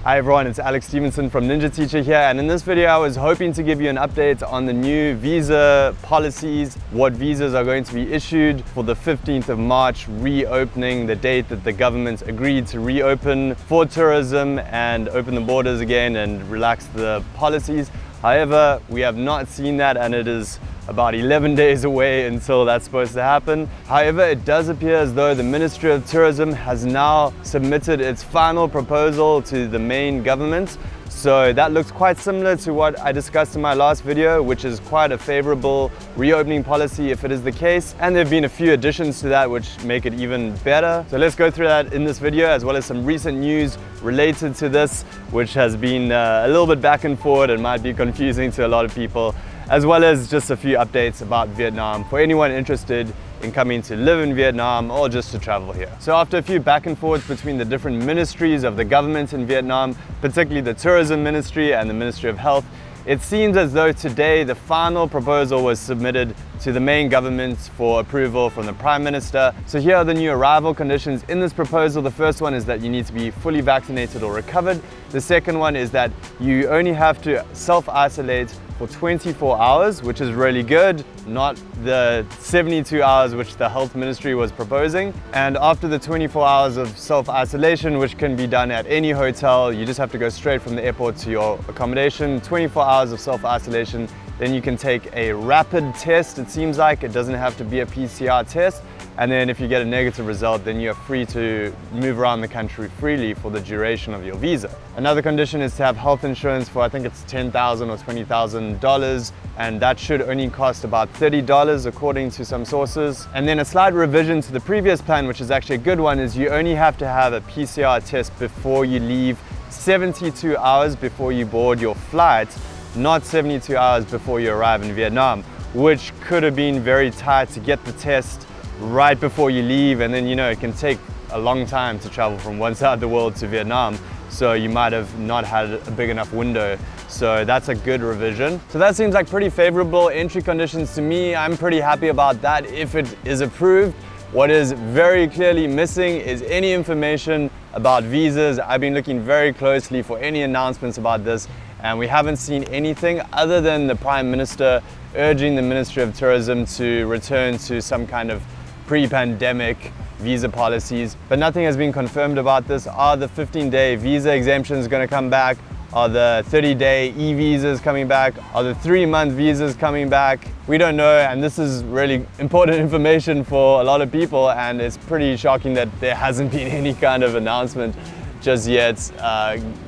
Hi everyone, it's Alex Stevenson from Ninja Teacher here, and in this video I was hoping to give you an update on the new visa policies, what visas are going to be issued for the 15th of March reopening, the date that the government agreed to reopen for tourism and open the borders again and relax the policies. However, we have not seen that, and it is about 11 days away until that's supposed to happen. However, it does appear as though the Ministry of Tourism has now submitted its final proposal to the main government. So that looks quite similar to what I discussed in my last video, which is quite a favorable reopening policy if it is the case. And there have been a few additions to that which make it even better. So let's go through that in this video, as well as some recent news related to this, which has been a little bit back and forth and might be confusing to a lot of people, as well as just a few updates about Vietnam for anyone interested in coming to live in Vietnam or just to travel here. So after a few back and forths between the different ministries of the government in Vietnam, particularly the Tourism Ministry and the Ministry of Health, it seems as though today the final proposal was submitted to the main government for approval from the Prime Minister. So here are the new arrival conditions in this proposal. The first one is that you need to be fully vaccinated or recovered. The second one is that you only have to self-isolate for 24 hours, which is really good, not the 72 hours which the Health Ministry was proposing. And after the 24 hours of self-isolation, which can be done at any hotel, you just have to go straight from the airport to your accommodation, 24 hours of self-isolation, then you can take a rapid test. It seems like it doesn't have to be a PCR test. And then if you get a negative result, then you're free to move around the country freely for the duration of your visa. Another condition is to have health insurance for, I think it's $10,000 or $20,000, and that should only cost about $30 according to some sources. And then a slight revision to the previous plan, which is actually a good one, is you only have to have a PCR test before you leave, 72 hours before you board your flight, not 72 hours before you arrive in Vietnam, which could have been very tight to get the test right before you leave, and then it can take a long time to travel from one side of the world to Vietnam, so you might have not had a big enough window. So that's a good revision. So that seems like pretty favorable entry conditions to me. I'm pretty happy about that if it is approved. What is very clearly missing is any information about visas. I've been looking very closely for any announcements about this, and we haven't seen anything other than the Prime Minister urging the Ministry of Tourism to return to some kind of pre-pandemic visa policies, but nothing has been confirmed about this. Are the 15-day visa exemptions going to come back? Are the 30-day e-visas coming back? Are the 3-month visas coming back? We don't know, and this is really important information for a lot of people, and it's pretty shocking that there hasn't been any kind of announcement just yet,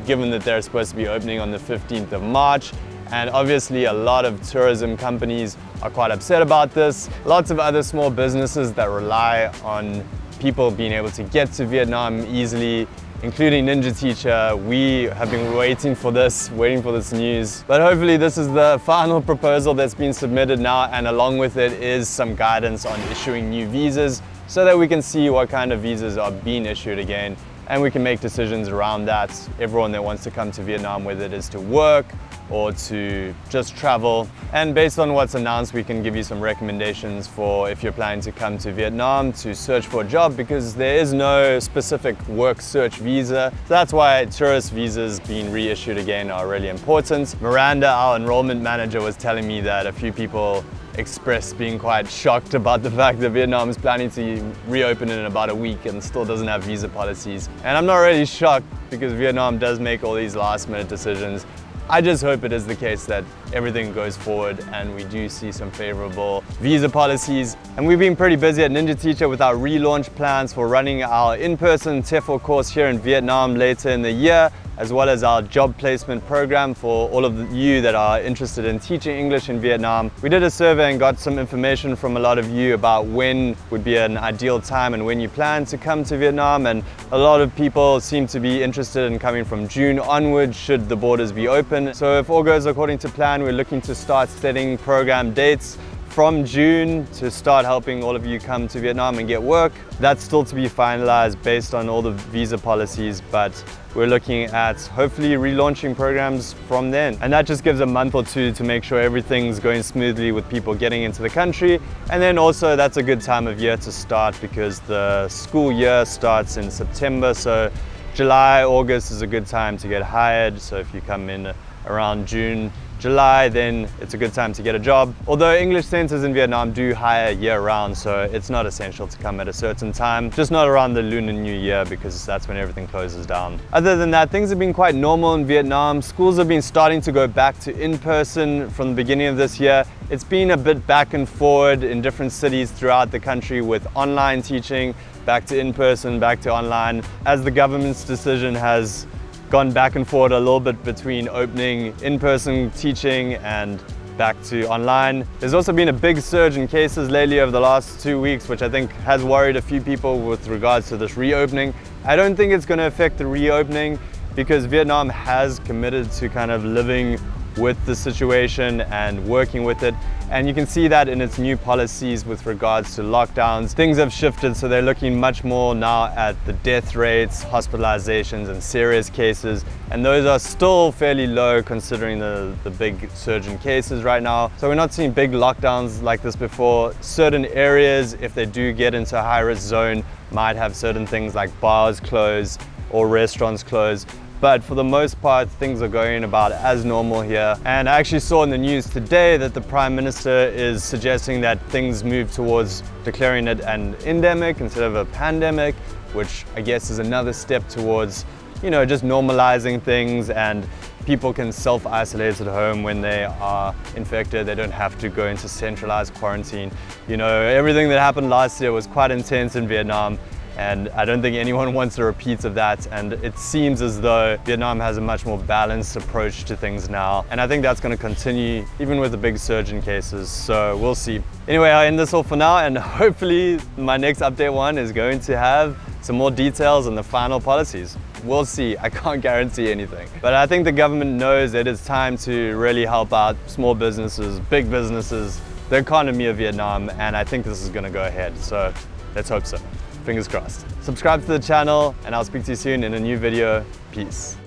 given that they're supposed to be opening on the 15th of March. And obviously a lot of tourism companies are quite upset about this. Lots of other small businesses that rely on people being able to get to Vietnam easily, including Ninja Teacher. We have been waiting for this news. But hopefully this is the final proposal that's been submitted now, and along with it is some guidance on issuing new visas so that we can see what kind of visas are being issued again, and we can make decisions around that. Everyone that wants to come to Vietnam, whether it is to work or to just travel. And based on what's announced, we can give you some recommendations for if you're planning to come to Vietnam to search for a job, because there is no specific work search visa. So that's why tourist visas being reissued again are really important. Miranda, our enrollment manager, was telling me that a few people expressed being quite shocked about the fact that Vietnam is planning to reopen in about a week and still doesn't have visa policies. And I'm not really shocked, because Vietnam does make all these last-minute decisions. I just hope it is the case that everything goes forward and we do see some favorable visa policies. And we've been pretty busy at Ninja Teacher with our relaunch plans for running our in-person TEFL course here in Vietnam later in the year, as well as our job placement program for all of you that are interested in teaching English in Vietnam. We did a survey and got some information from a lot of you about when would be an ideal time and when you plan to come to Vietnam, and a lot of people seem to be interested in coming from June onwards should the borders be open. So if all goes according to plan, we're looking to start setting program dates from June to start helping all of you come to Vietnam and get work. That's still to be finalized based on all the visa policies, but we're looking at hopefully relaunching programs from then. And that just gives a month or two to make sure everything's going smoothly with people getting into the country. And then also that's a good time of year to start because the school year starts in September. So July, August is a good time to get hired. So if you come in around June, July, then it's a good time to get a job. Although English centers in Vietnam do hire year-round, so it's not essential to come at a certain time, just not around the Lunar New Year because that's when everything closes down. Other than that, things have been quite normal in Vietnam. Schools have been starting to go back to in-person from the beginning of this year. It's been a bit back and forward in different cities throughout the country with online teaching, back to in-person, back to online, as the government's decision has gone back and forth a little bit between opening in-person teaching and back to online. There's also been a big surge in cases lately over the last 2 weeks, which I think has worried a few people with regards to this reopening. I don't think it's going to affect the reopening because Vietnam has committed to kind of living with the situation and working with it. And you can see that in its new policies with regards to lockdowns. Things have shifted, so they're looking much more now at the death rates, hospitalizations, and serious cases. And those are still fairly low considering the big surge in cases right now. So we're not seeing big lockdowns like this before. Certain areas, if they do get into a high-risk zone, might have certain things like bars close or restaurants close. But for the most part, things are going about as normal here. And I actually saw in the news today that the Prime Minister is suggesting that things move towards declaring it an endemic instead of a pandemic, which I guess is another step towards, you know, just normalizing things, and people can self-isolate at home when they are infected. They don't have to go into centralized quarantine. You know, everything that happened last year was quite intense in Vietnam. And I don't think anyone wants a repeat of that. And it seems as though Vietnam has a much more balanced approach to things now. And I think that's going to continue even with the big surge in cases. So we'll see. Anyway, I'll end this all for now. And hopefully my next update one is going to have some more details on the final policies. We'll see. I can't guarantee anything. But I think the government knows that it's time to really help out small businesses, big businesses, the economy of Vietnam. And I think this is going to go ahead. So let's hope so. Fingers crossed. Subscribe to the channel and I'll speak to you soon in a new video. Peace.